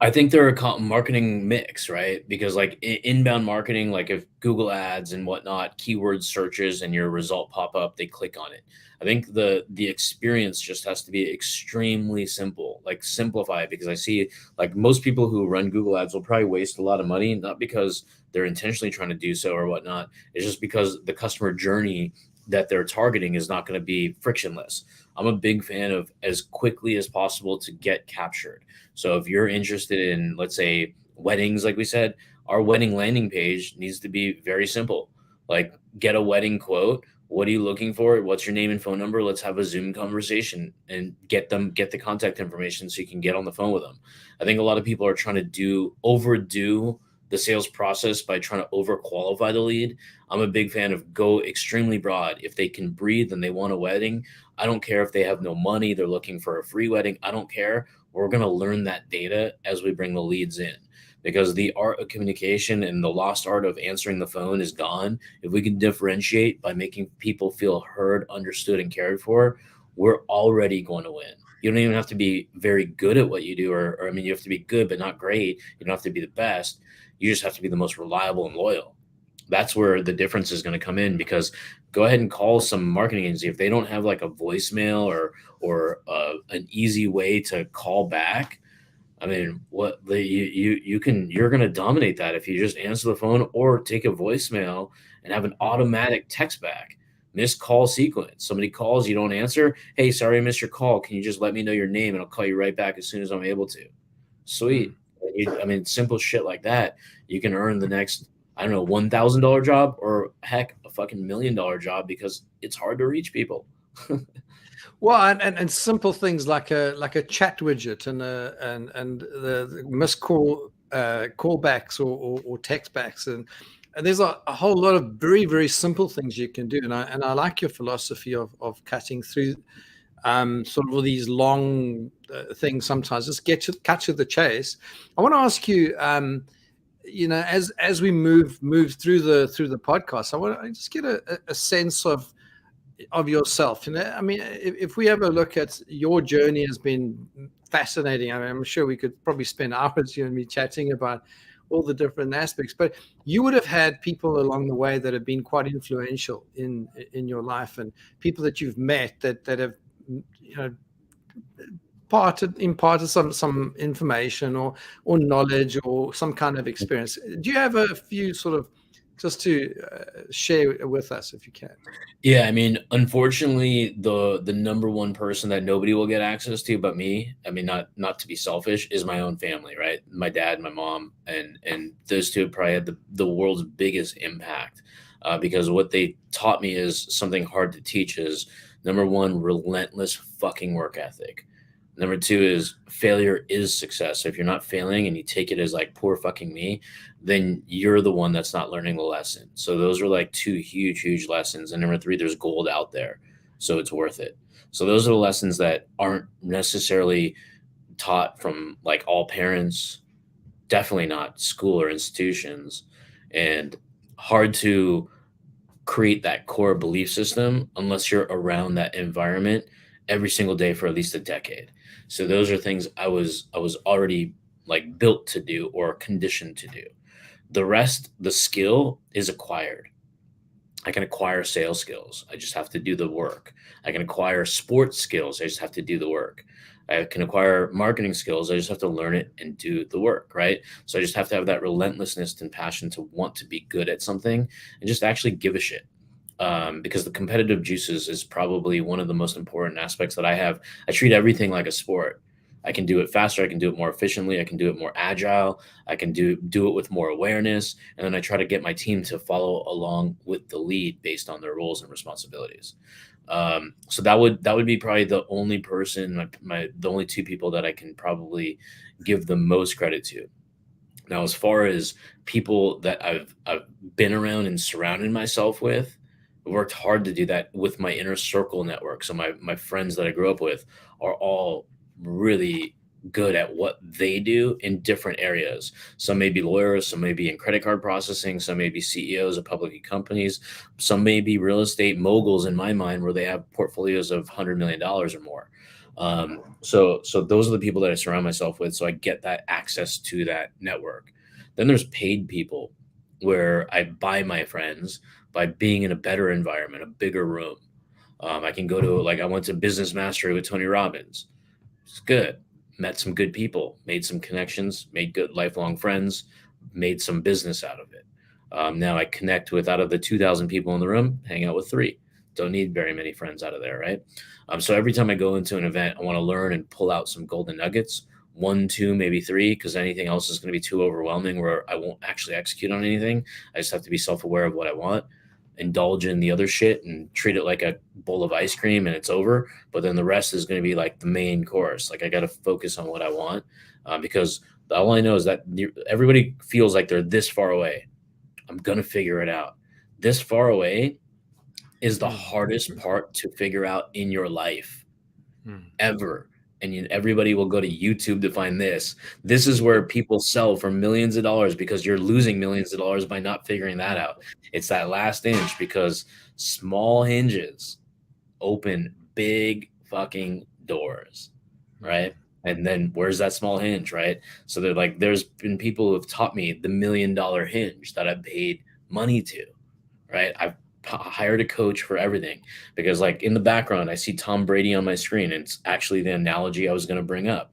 I think they're a marketing mix, right? Because like inbound marketing, like if Google ads and whatnot, keyword searches and your result pop up, they click on it. I think the experience just has to be extremely simple, like simplify it, because I see like most people who run Google ads will probably waste a lot of money, not because they're intentionally trying to do so or whatnot. It's just because the customer journey that they're targeting is not going to be frictionless. I'm a big fan of as quickly as possible to get captured. So if you're interested in, let's say, weddings, like we said, our wedding landing page needs to be very simple. Like, get a wedding quote. What are you looking for? What's your name and phone number? Let's have a Zoom conversation and get the contact information so you can get on the phone with them. I think a lot of people are trying to overdo the sales process by trying to overqualify the lead. I'm a big fan of go extremely broad. If they can breathe and they want a wedding, I don't care if they have no money, they're looking for a free wedding. I don't care. We're going to learn that data as we bring the leads in, because the art of communication and the lost art of answering the phone is gone. If we can differentiate by making people feel heard, understood, and cared for, we're already going to win. You don't even have to be very good at what you do, or I mean, you have to be good, but not great. You don't have to be the best. You just have to be the most reliable and loyal. That's where the difference is going to come in, because go ahead and call some marketing agency. If they don't have like a voicemail or an easy way to call back, I mean, you're going to dominate that if you just answer the phone or take a voicemail and have an automatic text back. Missed call sequence. Somebody calls, you don't answer. Hey, sorry I missed your call. Can you just let me know your name and I'll call you right back as soon as I'm able to? Sweet. I mean, simple shit like that. You can earn the next, I don't know, $1,000 job, or heck, a fucking $1 million job, because it's hard to reach people. Well, and simple things like a chat widget and the missed callbacks or text backs, and there's a whole lot of very, very simple things you can do. And I like your philosophy of cutting through sort of all these long things. Sometimes just cut to the chase. I want to ask you, as we move through the podcast, I want to just get a sense of yourself. I mean, if we have a look at your journey, has been fascinating. I mean, I'm sure we could probably spend hours, you and me, chatting about all the different aspects, but you would have had people along the way that have been quite influential in your life, and people that you've met that have, imparted some information or knowledge or some kind of experience. Do you have a few sort of just to share with us, if you can? Yeah, I mean, unfortunately, the number one person that nobody will get access to but me, I mean, not to be selfish, is my own family, right? My dad, my mom, and those two probably had the world's biggest impact, because what they taught me is something hard to teach. Is number one, relentless fucking work ethic. Number two is failure is success. So if you're not failing and you take it as like poor fucking me, then you're the one that's not learning the lesson. So those are like two huge lessons. And number three, there's gold out there, so it's worth it. So those are the lessons that aren't necessarily taught from like all parents, definitely not school or institutions, and hard to create that core belief system unless you're around that environment every single day for at least a decade. So those are things I was already like built to do or conditioned to do. The rest, the skill is acquired. I can acquire sales skills. I just have to do the work. I can acquire sports skills. I just have to do the work. I can acquire marketing skills. I just have to learn it and do the work, right? So I just have to have that relentlessness and passion to want to be good at something and just actually give a shit. Because the competitive juices is probably one of the most important aspects that I have. I treat everything like a sport. I can do it faster. I can do it more efficiently. I can do it more agile. I can do it with more awareness, and then I try to get my team to follow along with the lead based on their roles and responsibilities. So that would be probably the only person, the only two people that I can probably give the most credit to. Now, as far as people that I've been around and surrounded myself with, I worked hard to do that with my inner circle network. So my friends that I grew up with are all really good at what they do in different areas. Some may be lawyers, some may be in credit card processing, some may be CEOs of public companies, some may be real estate moguls in my mind where they have portfolios of $100 million or more. So those are the people that I surround myself with. So I get that access to that network. Then there's paid people where I buy my friends by being in a better environment, a bigger room. I can go to, like, I went to Business Mastery with Tony Robbins. It's good. Met some good people, made some connections, made good lifelong friends, made some business out of it. Now I connect with, out of the 2,000 people in the room, hang out with three. Don't need very many friends out of there, right? So every time I go into an event, I want to learn and pull out some golden nuggets, one, two, maybe three, because anything else is going to be too overwhelming where I won't actually execute on anything. I just have to be self-aware of what I want, indulge in the other shit and treat it like a bowl of ice cream and it's over. But then the rest is going to be like the main course. Like I got to focus on what I want, because all I know is that everybody feels like they're this far away. I'm going to figure it out. This far away is the hardest part to figure out in your life ever. And everybody will go to YouTube to find this. This is where people sell for millions of dollars because you're losing millions of dollars by not figuring that out. It's that last inch, because small hinges open big fucking doors, right? And then where's that small hinge, right? So they're like, there's been people who have taught me the $1 million hinge that I've paid money to, right? I've hired a coach for everything, because like in the background, I see Tom Brady on my screen. And it's actually the analogy I was going to bring up.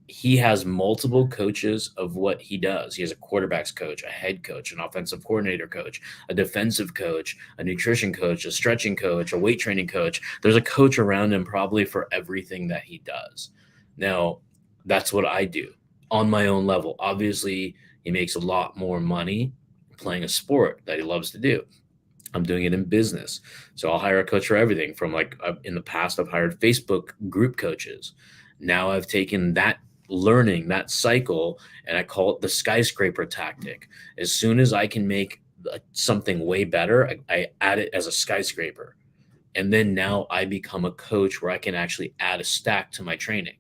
He has multiple coaches of what he does. He has a quarterbacks coach, a head coach, an offensive coordinator coach, a defensive coach, a nutrition coach, a stretching coach, a weight training coach. There's a coach around him probably for everything that he does. Now, that's what I do on my own level. Obviously, he makes a lot more money playing a sport that he loves to do. I'm doing it in business. So I'll hire a coach for everything from, like, in the past, I've hired Facebook group coaches. Now I've taken that learning, that cycle, and I call it the skyscraper tactic. As soon as I can make something way better, I add it as a skyscraper. And then now I become a coach where I can actually add a stack to my training.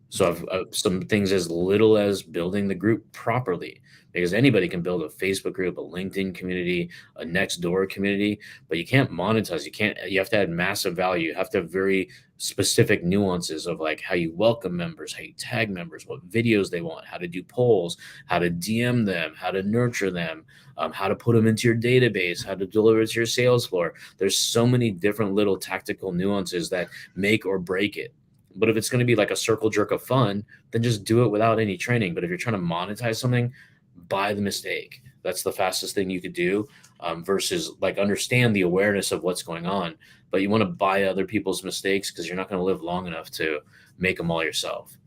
So I've some things as little as building the group properly, because anybody can build a Facebook group, a LinkedIn community, a Nextdoor community, but you can't monetize. You have to add massive value. You have to have very specific nuances of like how you welcome members, how you tag members, what videos they want, how to do polls, how to DM them, how to nurture them, how to put them into your database, how to deliver it to your sales floor. There's so many different little tactical nuances that make or break it. But if it's going to be like a circle jerk of fun, then just do it without any training. But if you're trying to monetize something, buy the mistake. That's the fastest thing you could do, versus like understand the awareness of what's going on. But you want to buy other people's mistakes because you're not going to live long enough to make them all yourself.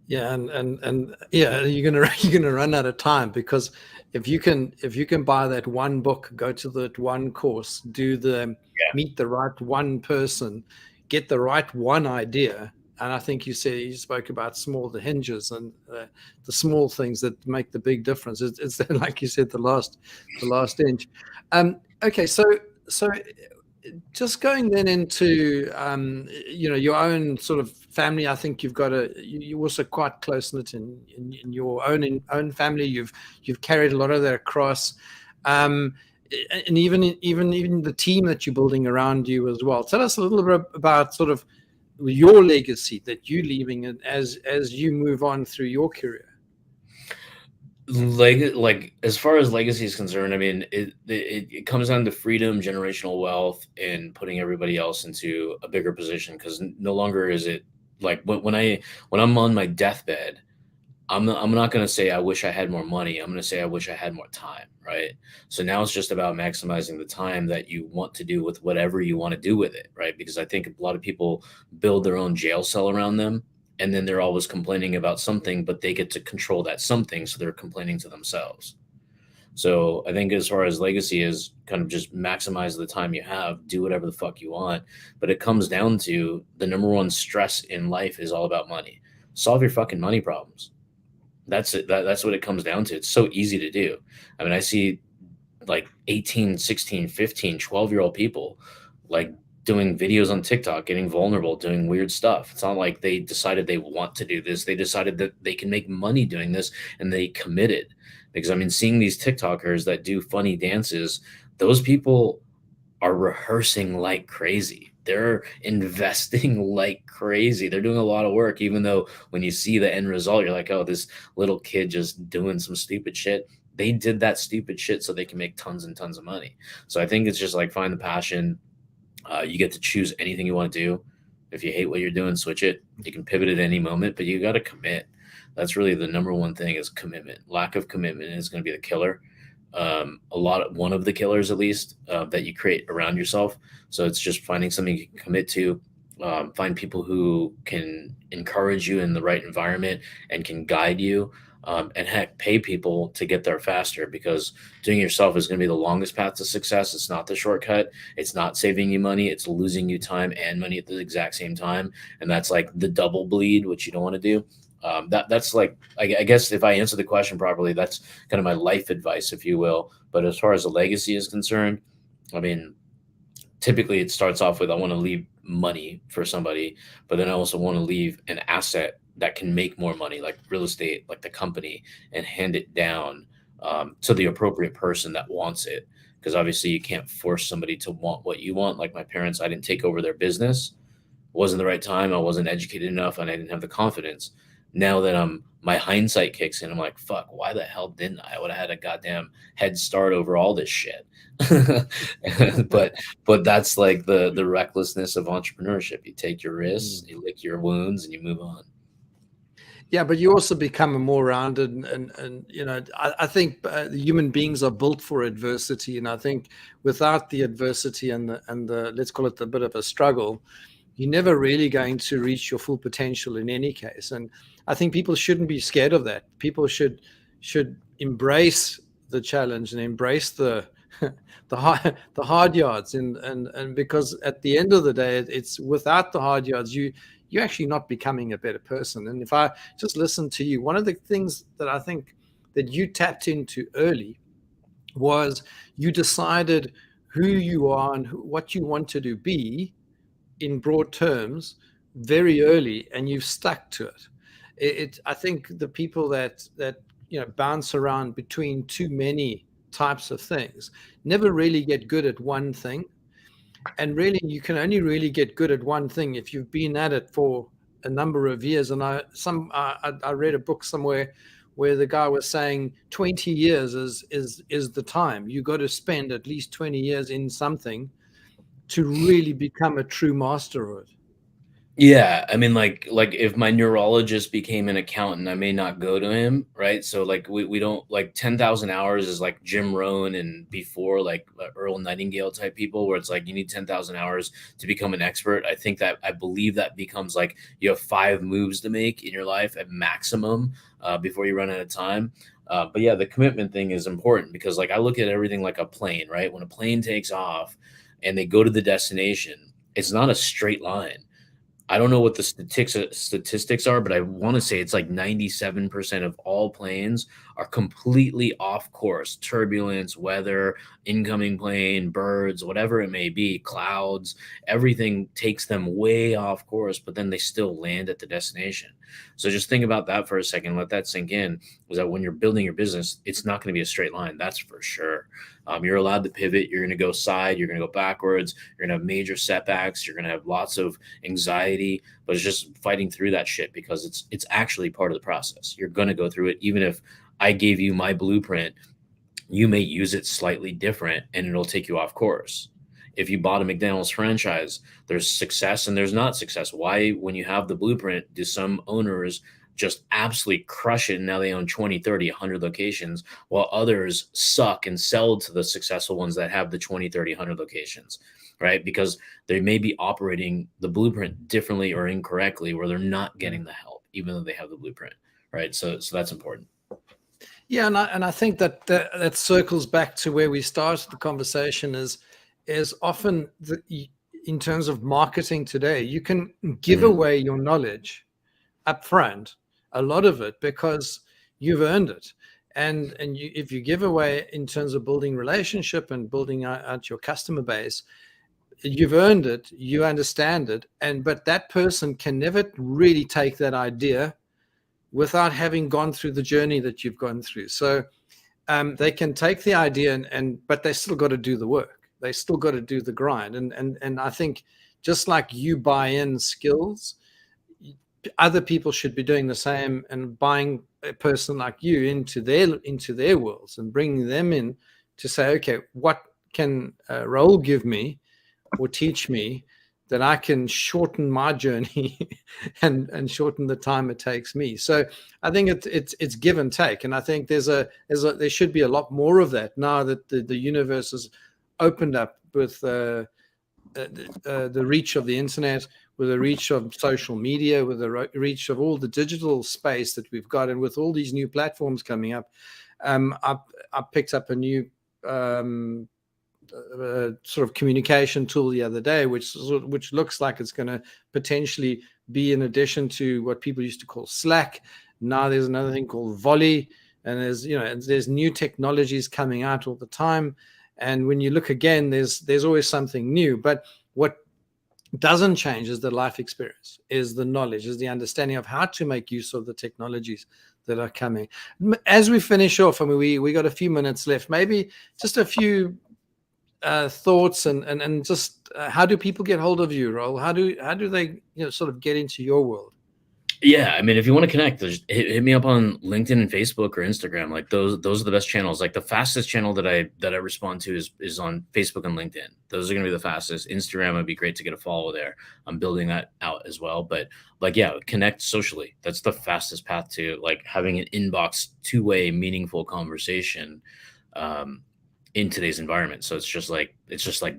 Yeah, and yeah, you're gonna run out of time, because if you can buy that one book, go to that one course, meet the right one person, get the right one idea. And I think you spoke about the hinges and the small things that make the big difference. It's like you said, the last inch. Okay, so just going then into your own sort of family. I think you're also quite close knit in your own family. You've carried a lot of that across, um, and even the team that you're building around you as well. Tell us a little bit about sort of your legacy that you're leaving, and as you move on through your career. Like as far as legacy is concerned, I mean, it comes down to freedom, generational wealth, and putting everybody else into a bigger position. Because no longer is it like when I'm on my deathbed, I'm not going to say I wish I had more money. I'm going to say I wish I had more time, right? So now it's just about maximizing the time that you want to do with whatever you want to do with it, right? Because I think a lot of people build their own jail cell around them, and then they're always complaining about something, but they get to control that something, so they're complaining to themselves. So I think as far as legacy is, kind of just maximize the time you have, do whatever the fuck you want. But it comes down to the number one stress in life is all about money. Solve your fucking money problems. That's it. That's what it comes down to. It's so easy to do. I mean, I see like 18, 16, 15, 12-year-old people like doing videos on TikTok, getting vulnerable, doing weird stuff. It's not like they decided they want to do this. They decided that they can make money doing this, and they committed. Because I mean, seeing these TikTokers that do funny dances, those people are rehearsing like crazy. They're investing like crazy. They're doing a lot of work, even though when you see the end result, you're like, oh, this little kid just doing some stupid shit. They did that stupid shit so they can make tons and tons of money. So I think it's just like find the passion. You get to choose anything you want to do. If you hate what you're doing, switch it. You can pivot at any moment, but you got to commit. That's really the number one thing is commitment. Lack of commitment is going to be the killer. One of the killers at least that you create around yourself. So it's just finding something you can commit to. Find people who can encourage you in the right environment and can guide you. And heck, pay people to get there faster, because doing it yourself is going to be the longest path to success. It's not the shortcut. It's not saving you money. It's losing you time and money at the exact same time. And that's like the double bleed, which you don't want to do. That's like, I guess if I answer the question properly, that's kind of my life advice, if you will. But as far as the legacy is concerned, I mean, typically it starts off with I want to leave money for somebody, but then I also want to leave an asset that can make more money, like real estate, like the company, and hand it down to the appropriate person that wants it. Because obviously you can't force somebody to want what you want. Like my parents, I didn't take over their business. It wasn't the right time. I wasn't educated enough, and I didn't have the confidence. Now that my hindsight kicks in, I'm like, fuck, why the hell didn't I? I would have had a goddamn head start over all this shit. but that's like the recklessness of entrepreneurship. You take your risks, you lick your wounds, and you move on. Yeah, but you also become a more rounded, and I think human beings are built for adversity, and I think without the adversity and the let's call it a bit of a struggle, you're never really going to reach your full potential in any case. And I think people shouldn't be scared of that. People should embrace the challenge and embrace the the hard yards, and because at the end of the day, it's without the hard yards you're actually not becoming a better person. And if I just listen to you, one of the things that I think that you tapped into early was you decided who you are and what you wanted to be in broad terms very early, and you've stuck to it. I think the people that bounce around between too many types of things never really get good at one thing. And really, you can only really get good at one thing if you've been at it for a number of years. And I read a book somewhere where the guy was saying 20 years is the time. You got to spend at least 20 years in something to really become a true master of it. Yeah, I mean, like if my neurologist became an accountant, I may not go to him, right? So like we don't like 10,000 hours is like Jim Rohn and before like Earl Nightingale type people, where it's like you need 10,000 hours to become an expert. I believe that becomes like you have 5 moves to make in your life at maximum before you run out of time. But yeah, the commitment thing is important, because like I look at everything like a plane, right? When a plane takes off and they go to the destination, it's not a straight line. I don't know what the statistics are, but I want to say it's like 97% of all planes are completely off course. Turbulence, weather, incoming plane, birds, whatever it may be, clouds, everything takes them way off course, but then they still land at the destination. So just think about that for a second. Let that sink in, is that when you're building your business, it's not going to be a straight line. That's for sure. You're allowed to pivot. You're going to go side. You're going to go backwards. You're going to have major setbacks. You're going to have lots of anxiety, but it's just fighting through that shit, because it's actually part of the process. You're going to go through it. Even if I gave you my blueprint, you may use it slightly different and it'll take you off course. If you bought a McDonald's franchise, there's success and there's not success. Why, when you have the blueprint, do some owners just absolutely crush it and now they own 20, 30, 100 locations, while others suck and sell to the successful ones that have the 20, 30, 100 locations, right? Because they may be operating the blueprint differently or incorrectly, where they're not getting the help, even though they have the blueprint, right? So that's important. Yeah, and I think that circles back to where we started the conversation, is often in terms of marketing today, you can give away your knowledge up front, a lot of it, because you've earned it. And if you give away in terms of building relationship and building out your customer base, you've earned it, you understand it, but that person can never really take that idea without having gone through the journey that you've gone through. So they can take the idea but they still got to do the work. They still got to do the grind. And I think just like you buy in skills, other people should be doing the same and buying a person like you into their worlds and bringing them in to say, okay, what can Raul give me or teach me that I can shorten my journey and shorten the time it takes me. So I think it's give and take, and I think there should be a lot more of that now that the universe has opened up with the reach of the internet, with the reach of social media, with the reach of all the digital space that we've got, and with all these new platforms coming up. I picked up a new sort of communication tool the other day, which looks like it's going to potentially be in addition to what people used to call Slack. Now there's another thing called Volley, and there's new technologies coming out all the time. And when you look again, there's always something new. But what doesn't change is the life experience, is the knowledge, is the understanding of how to make use of the technologies that are coming. As we finish off, I mean, we got a few minutes left. Maybe just a few thoughts and just how do people get hold of you, Raul? How do they sort of get into your world? Yeah, I mean, if you want to connect, just hit me up on LinkedIn and Facebook or Instagram. Like those are the best channels. Like the fastest channel that I respond to is on Facebook and LinkedIn. Those are going to be the fastest. Instagram would be great to get a follow there. I'm building that out as well. But like, yeah, connect socially. That's the fastest path to like having an inbox two-way meaningful conversation in today's environment. So it's just like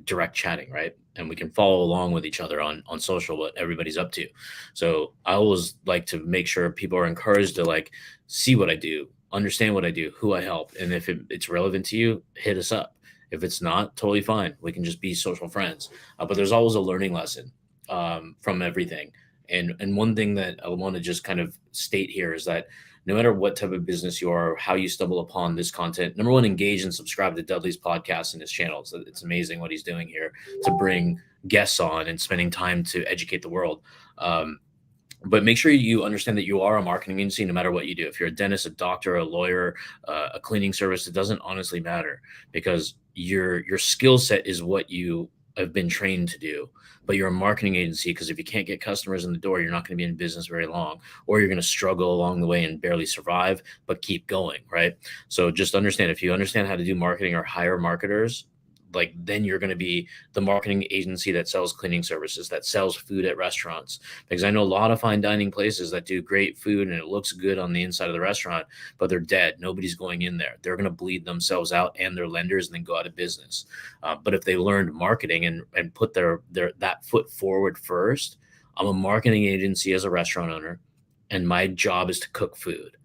direct chatting, right? And we can follow along with each other on social, what everybody's up to. So I always like to make sure people are encouraged to like see what I do, understand what I do, who I help. And if it's relevant to you, hit us up. If it's not, totally fine. We can just be social friends. But there's always a learning lesson from everything. And one thing that I want to just kind of state here is that no matter what type of business you are, or how you stumble upon this content, number one, engage and subscribe to Dudley's podcast and his channels. It's amazing what he's doing here to bring guests on and spending time to educate the world. But make sure you understand that you are a marketing agency, no matter what you do. If you're a dentist, a doctor, a lawyer, a cleaning service, it doesn't honestly matter, because your skill set is what you have been trained to do. But you're a marketing agency, because if you can't get customers in the door, you're not going to be in business very long, or you're going to struggle along the way and barely survive, but keep going, right? So just understand, if you understand how to do marketing or hire marketers, like then you're going to be the marketing agency that sells cleaning services, that sells food at restaurants. Because I know a lot of fine dining places that do great food and it looks good on the inside of the restaurant, but they're dead. Nobody's going in there. They're going to bleed themselves out and their lenders and then go out of business. But if they learned marketing and put their that foot forward first, I'm a marketing agency as a restaurant owner, and my job is to cook food.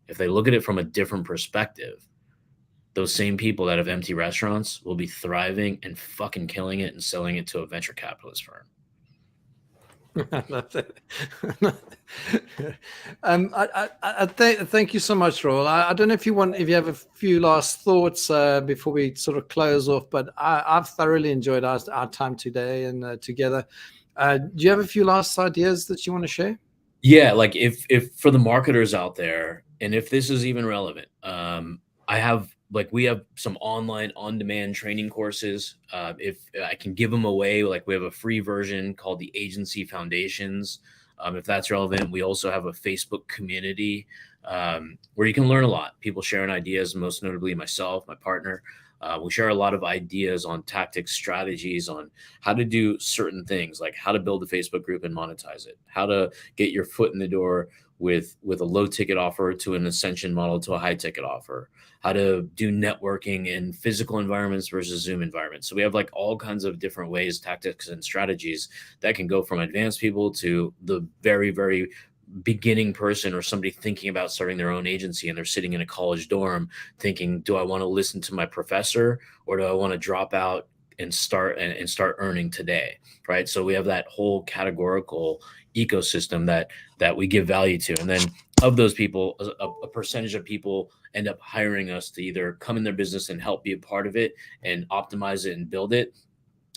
If they look at it from a different perspective, those same people that have empty restaurants will be thriving and fucking killing it and selling it to a venture capitalist firm. I love that. Thank you so much, Raul. I don't know if you have a few last thoughts before we sort of close off, but I've thoroughly enjoyed our time today and together. Do you have a few last ideas that you want to share? Yeah, like if for the marketers out there, and if this is even relevant, I have like we have some online on-demand training courses. If I can give them away, like we have a free version called the Agency Foundations. If that's relevant, we also have a Facebook community where you can learn a lot. People sharing ideas, most notably myself, my partner. We share a lot of ideas on tactics, strategies on how to do certain things, like how to build a Facebook group and monetize it, how to get your foot in the door with a low ticket offer to an ascension model to a high ticket offer, how to do networking in physical environments versus Zoom environments. So we have like all kinds of different ways, tactics, and strategies that can go from advanced people to the very, very beginning person or somebody thinking about starting their own agency and they're sitting in a college dorm thinking, do I want to listen to my professor or do I want to drop out and start earning today? Right. So we have that whole categorical ecosystem that we give value to. And then of those people, a percentage of people end up hiring us to either come in their business and help be a part of it and optimize it and build it,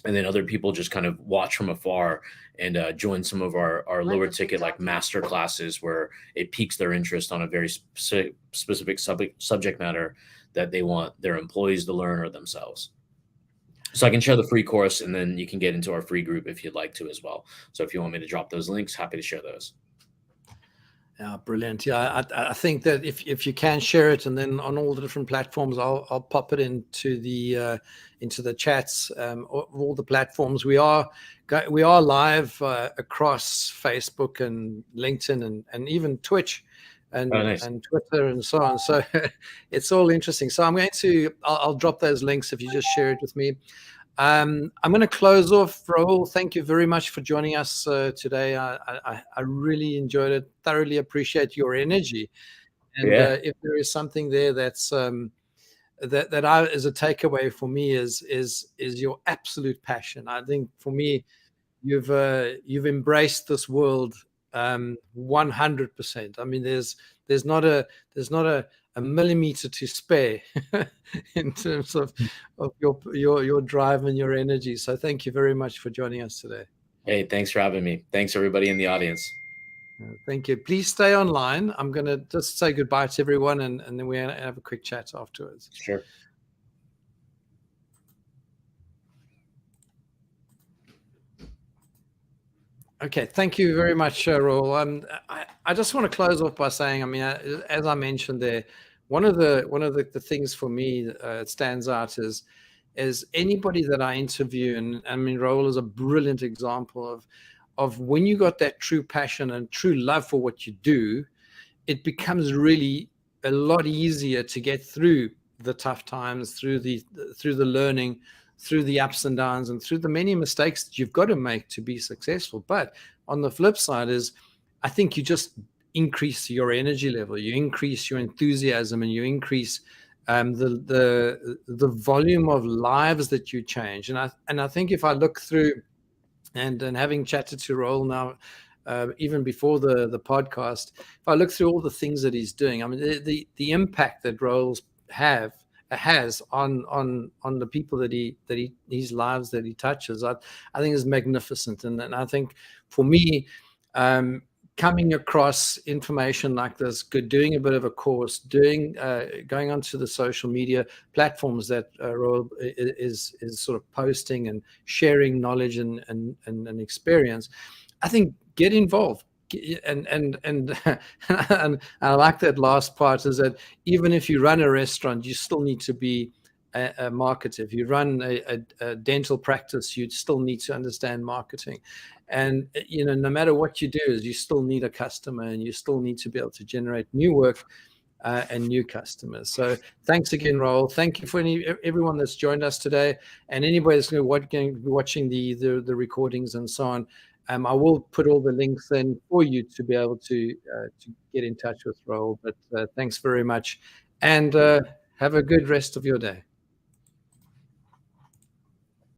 and then other people just kind of watch from afar and join some of our lower ticket like master classes where it piques their interest on a very specific subject matter that they want their employees to learn or themselves. So I can share the free course and then you can get into our free group if you'd like to as well. So if you want me to drop those links, happy to share those. Yeah, brilliant. Yeah, I think that if you can share it, and then on all the different platforms, I'll pop it into the chats of all the platforms. We are live across Facebook and LinkedIn and even Twitch and Nice. and Twitter and so on. So it's all interesting. So I'll drop those links if you just share it with me. I'm going to close off. Rahul, thank you very much for joining us today. I really enjoyed it. Thoroughly appreciate your energy. And Yeah. if there is something there that's that I as a takeaway for me is your absolute passion. I think for me, you've embraced this world 100%. I mean, there's not a millimeter to spare in terms of your drive and your energy. So thank you very much for joining us today. Hey, thanks for having me. Thanks everybody in the audience. Thank you. Please stay online. I'm going to just say goodbye to everyone, and then we have a quick chat afterwards. Sure. Okay, thank you very much, Raul. I just want to close off by saying, I mean, as I mentioned there, one of the things for me stands out is anybody that I interview, and I mean, Raul is a brilliant example of when you got that true passion and true love for what you do, it becomes really a lot easier to get through the tough times, through the learning, through the ups and downs, and through the many mistakes that you've got to make to be successful. But on the flip side is, I think you just increase your energy level, you increase your enthusiasm, and you increase the volume of lives that you change. And I think if I look through, and having chatted to Raul now, even before the podcast, if I look through all the things that he's doing, I mean, the impact that Raul has on the people that his lives that he touches, I think is magnificent. And I think for me, coming across information like this, doing a bit of a course, going onto the social media platforms that Raul is sort of posting and sharing knowledge and experience, I think get involved. And I like that last part, is that even if you run a restaurant, you still need to be a marketer. If you run a dental practice, you still need to understand marketing. And no matter what you do, is you still need a customer, and you still need to be able to generate new work and new customers. So thanks again, Raul. Thank you for everyone that's joined us today, and anybody that's going to be watching the recordings and so on. I will put all the links in for you to be able to get in touch with Raul. But thanks very much, and have a good rest of your day.